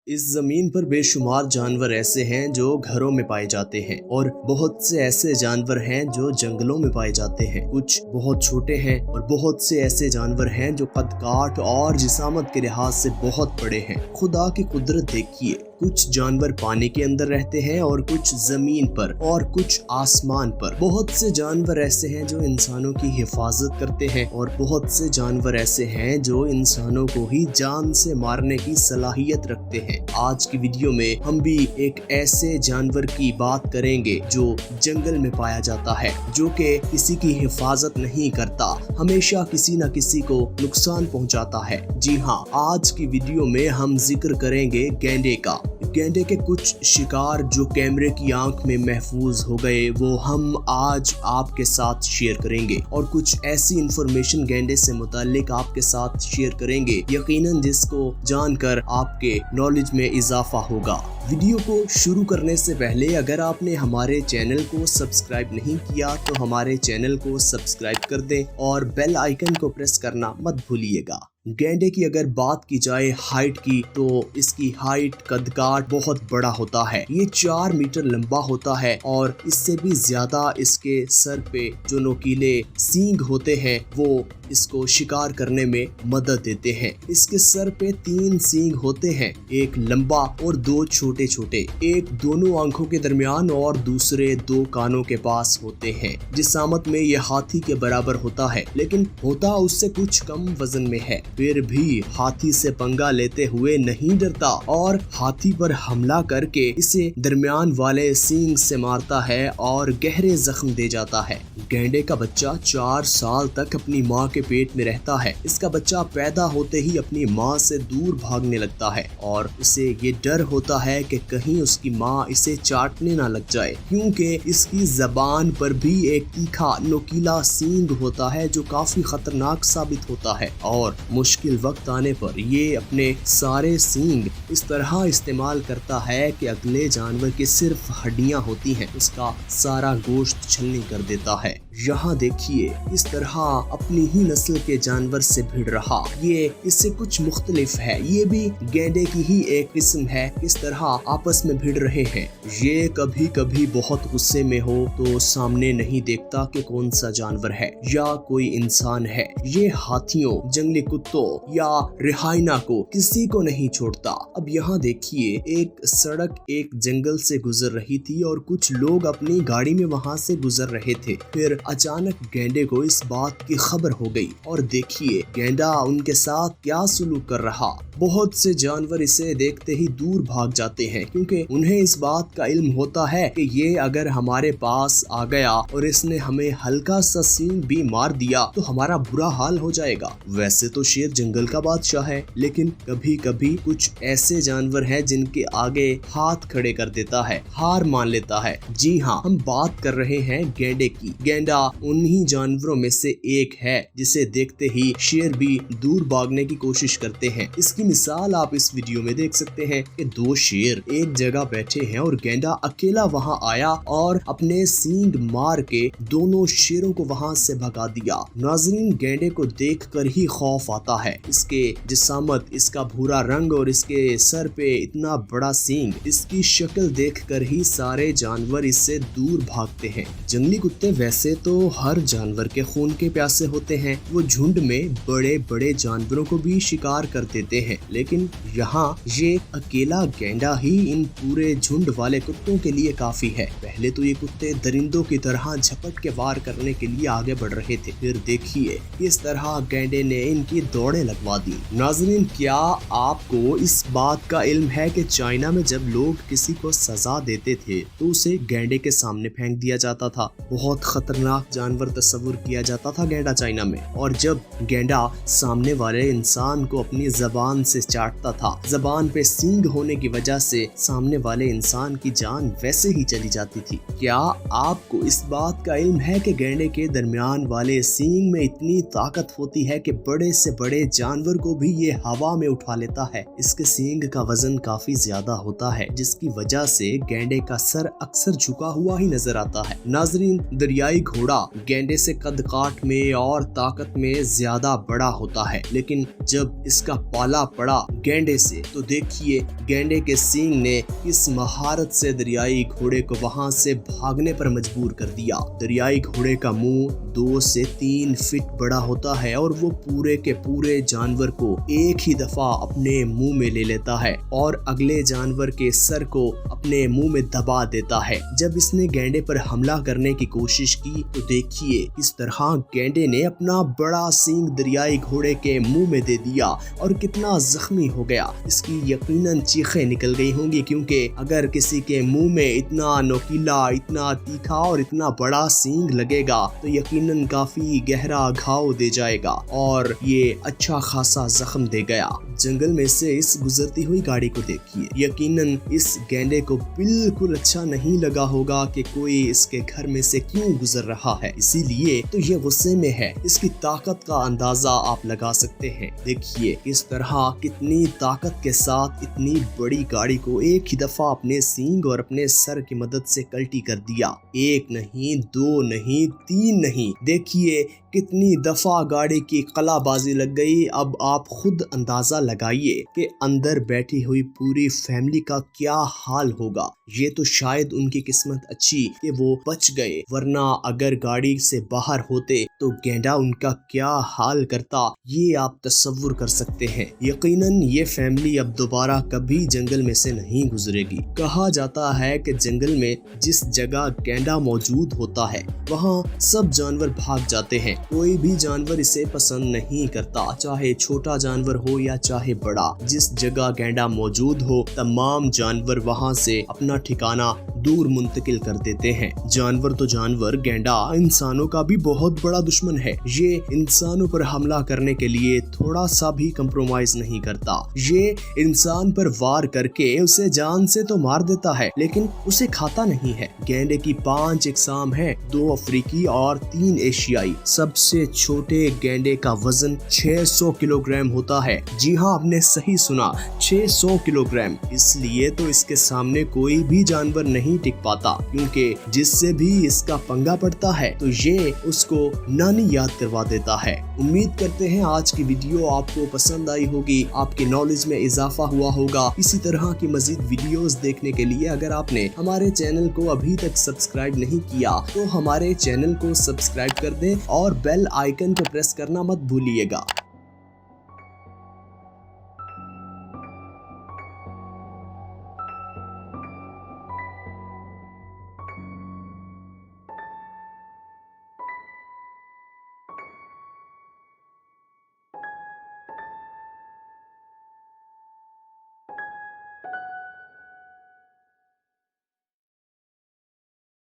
इस जमीन पर बेशुमार जानवर ऐसे हैं जो घरों में पाए जाते हैं और बहुत से ऐसे जानवर हैं जो जंगलों में पाए जाते हैं। कुछ बहुत छोटे हैं और बहुत से ऐसे जानवर हैं जो कद काठ और जिसामत के लिहाज से बहुत बड़े हैं। खुदा की कुदरत देखिए, कुछ जानवर पानी के अंदर रहते हैं और कुछ जमीन पर और कुछ आसमान पर। बहुत से जानवर ऐसे हैं जो इंसानों की हिफाजत करते हैं और बहुत से जानवर ऐसे हैं जो इंसानों को ही जान से मारने की सलाहियत रखते हैं। आज की वीडियो में हम भी एक ऐसे जानवर की बात करेंगे जो जंगल में पाया जाता है, जो कि किसी की हिफाजत नहीं करता, हमेशा किसी न किसी को नुकसान पहुंचाता है। जी हाँ, आज की वीडियो में हम जिक्र करेंगे गैंडे का। गैंडे के कुछ शिकार जो कैमरे की आंख में महफूज हो गए वो हम आज आपके साथ शेयर करेंगे और कुछ ऐसी इंफॉर्मेशन गैंडे से मुताल्लिक आपके साथ शेयर करेंगे यकीनन जिसको जानकर आपके नॉलेज में इजाफा होगा। वीडियो को शुरू करने से पहले अगर आपने हमारे चैनल को सब्सक्राइब नहीं किया तो हमारे चैनल को सब्सक्राइब कर दें और बेल आइकन को प्रेस करना मत भूलिएगा। गैंडे की अगर बात की जाए हाइट की तो इसकी हाइट कदकाठ बहुत बड़ा होता है। ये 4 मीटर लंबा होता है और इससे भी ज्यादा इसके सर पे जो नोकीले सींग होते हैं वो इसको शिकार करने में मदद देते हैं। इसके सर पे 3 सींग होते हैं, एक लंबा और 2 छोटे छोटे, एक दोनों आंखों के दरमियान और दूसरे 2 कानों के पास होते हैं। जिसामत में ये हाथी के बराबर होता है लेकिन होता उससे कुछ कम वजन में है। फिर भी हाथी से पंगा लेते हुए नहीं डरता और हाथी पर हमला करके इसे दरमियान वाले सींग से मारता है और गहरे जख्म दे जाता है। गैंडे का बच्चा 4 साल तक अपनी माँ के पेट में रहता है। इसका बच्चा पैदा होते ही अपनी माँ से दूर भागने लगता है और उसे ये डर होता है कि कहीं उसकी माँ इसे चाटने ना लग जाए, क्योंकि इसकी जबान पर भी एक तीखा नोकीला सींग होता है जो काफी खतरनाक साबित होता है और मुश्किल वक्त आने पर ये अपने सारे सींग इस तरह इस्तेमाल करता है कि अगले जानवर की सिर्फ हड्डियां होती हैं उसका सारा गोश्त छलनी कर देता है। यहाँ देखिए इस तरह अपनी ही नस्ल के जानवर से भिड़ रहा, ये इससे कुछ मुख्तलिफ है। ये भी गैंडे की ही एक किस्म है, इस तरह आपस में भिड़ रहे हैं। ये कभी कभी बहुत गुस्से में हो तो सामने नहीं देखता कि कौन सा जानवर है या कोई इंसान है। ये हाथियों, जंगली कुत्तों या रिहाइना को किसी को नहीं छोड़ता। अब यहाँ देखिए एक सड़क एक जंगल से गुजर रही थी और कुछ लोग अपनी गाड़ी में वहाँ से गुजर रहे थे। फिर अचानक गैंडे को इस बात की खबर हो गई और देखिए गैंडा उनके साथ क्या सलूक कर रहा। बहुत से जानवर इसे देखते ही दूर भाग जाते हैं क्योंकि उन्हें इस बात का इल्म होता है कि ये अगर हमारे पास आ गया और इसने हमें हल्का सा सींग भी मार दिया तो हमारा बुरा हाल हो जाएगा। वैसे तो शेर जंगल का बादशाह है लेकिन कभी कभी कुछ ऐसे जानवर हैं जिनके आगे हाथ खड़े कर देता है, हार मान लेता है। जी हाँ, हम बात कर रहे हैं गैंडे की। गैंडा उन्हीं जानवरों में से एक है जिसे देखते ही शेर भी दूर भागने की कोशिश करते हैं। इसकी मिसाल आप इस वीडियो में देख सकते हैं कि 2 शेर एक जगह बैठे हैं और गैंडा अकेला वहां आया और अपने सींग मार के दोनों शेरों को वहां से भगा दिया। नाज़रीन, गैंडे को देखकर ही खौफ आता है। इसके जिसामत, इसका भूरा रंग और इसके सर पे इतना बड़ा सींग, इसकी शक्ल देखकर ही सारे जानवर इससे दूर भागते हैं। जंगली कुत्ते वैसे तो हर जानवर के खून के प्यासे होते हैं, वो झुंड में बड़े बड़े जानवरों को भी शिकार कर देते हैं, लेकिन यहाँ ये अकेला गैंडा ही इन पूरे झुंड वाले कुत्तों के लिए काफी है। पहले तो ये कुत्ते दरिंदों की तरह झपट के वार करने के लिए आगे बढ़ रहे थे, फिर देखिए इस तरह गैंडे ने इनकी दौड़ें लगवा दी। नाज़रीन, क्या आपको इस बात का इल्म है कि चाइना में जब लोग किसी को सजा देते थे तो उसे गैंडे के सामने फेंक दिया जाता था। बहुत खतरनाक जानवर तस्वुर किया जाता था गैंडा चाइना में, और जब गैंडा सामने वाले इंसान को अपनी जबान से चाटता था, जबान पे सींग होने की वजह से सामने वाले इंसान की जान वैसे ही चली जाती थी। क्या आपको इस बात का इल्म है कि गैंडे के दरमियान वाले सींग में इतनी ताकत होती है कि बड़े से बड़े जानवर को भी ये हवा में उठा लेता है। इसके सींग का वजन काफी ज्यादा होता है जिसकी वजह से गैंडे का सर अक्सर झुका हुआ ही नजर आता है। नाज़रीन, दरियाई گھوڑا گینڈے سے قد کاٹ میں اور طاقت میں زیادہ بڑا ہوتا ہے، لیکن جب اس کا پالا پڑا گینڈے سے تو دیکھیے گینڈے کے سینگ نے کس مہارت سے دریائی گھوڑے کو وہاں سے بھاگنے پر مجبور کر دیا۔ دریائی گھوڑے کا منہ 2 سے 3 فٹ بڑا ہوتا ہے اور وہ پورے کے پورے جانور کو ایک ہی دفعہ اپنے منہ میں لے لیتا ہے اور اگلے جانور کے سر کو اپنے منہ میں دبا دیتا ہے۔ جب اس نے گینڈے پر حملہ کرنے کی کوشش کی تو دیکھیے کس طرح گینڈے نے اپنا بڑا سینگ دریائی گھوڑے کے منہ میں دے دیا اور کتنا زخمی ہو گیا۔ اس کی یقیناً چیخیں نکل گئی ہوں گی، کیونکہ اگر کسی کے منہ میں اتنا نوکیلا، اتنا تیکھا اور اتنا بڑا سینگ لگے گا تو یقیناً کافی گہرا گھاؤ دے جائے گا اور یہ اچھا خاصا زخم دے گیا۔ جنگل میں سے اس گزرتی ہوئی گاڑی کو دیکھیے، یقیناً اس گینڈے کو بالکل اچھا نہیں لگا ہوگا کہ کوئی اس کے گھر میں سے کیوں گزر رہا ہے، اسی لیے تو یہ غصے میں ہے۔ اس کی طاقت کا اندازہ آپ لگا سکتے ہیں۔ دیکھیے کس طرح کتنی طاقت کے ساتھ اتنی بڑی گاڑی کو ایک ہی دفعہ اپنے سینگ اور اپنے سر کی مدد سے کلٹی کر دیا۔ 1 نہیں، 2 نہیں، 3 نہیں، دیکھیے کتنی دفعہ گاڑی کی قلع بازی لگ گئی۔ اب آپ خود اندازہ لگائیے کہ اندر بیٹھی ہوئی پوری فیملی کا کیا حال ہوگا۔ یہ تو شاید ان کی قسمت اچھی کہ وہ بچ گئے، ورنہ اگر گاڑی سے باہر ہوتے تو گینڈا ان کا کیا حال کرتا، یہ آپ تصور کر سکتے ہیں۔ یقیناً یہ فیملی اب دوبارہ کبھی جنگل میں سے نہیں گزرے گی۔ کہا جاتا ہے کہ جنگل میں جس جگہ گینڈا موجود ہوتا ہے وہاں سب جانور بھاگ جاتے ہیں، کوئی بھی جانور اسے پسند نہیں کرتا، چاہے چھوٹا جانور ہو یا چاہے بڑا۔ جس جگہ گینڈا موجود ہو تمام جانور وہاں سے اپنا ٹھکانہ دور منتقل کر دیتے ہیں۔ جانور تو جانور، گینڈا انسانوں کا بھی بہت بڑا دشمن ہے۔ یہ انسانوں پر حملہ کرنے کے لیے تھوڑا سا بھی کمپرومائز نہیں کرتا۔ یہ انسان پر وار کر کے اسے جان سے تو مار دیتا ہے لیکن اسے کھاتا نہیں ہے۔ گینڈے کی 5 اقسام ہیں، 2 افریقی اور 3 ایشیائی۔ سب سے چھوٹے گینڈے کا وزن 600 کلو گرام ہوتا ہے۔ جی ہاں، آپ نے صحیح سنا، 600 کلو گرام۔ اس لیے تو اس کے سامنے کوئی بھی جانور نہیں ٹک پاتا، کیونکہ جس سے بھی اس کا پنگا پڑتا ہے تو یہ اس کو نانی یاد کروا دیتا ہے۔ امید کرتے ہیں آج کی ویڈیو آپ کو پسند آئی ہوگی، آپ کے نالج میں اضافہ ہوا ہوگا۔ اسی طرح کی مزید ویڈیوز دیکھنے کے لیے اگر آپ نے ہمارے چینل کو ابھی تک سبسکرائب نہیں کیا تو ہمارے چینل کو سبسکرائب کر دیں اور بیل آئیکن کو پریس کرنا مت بھولیے گا۔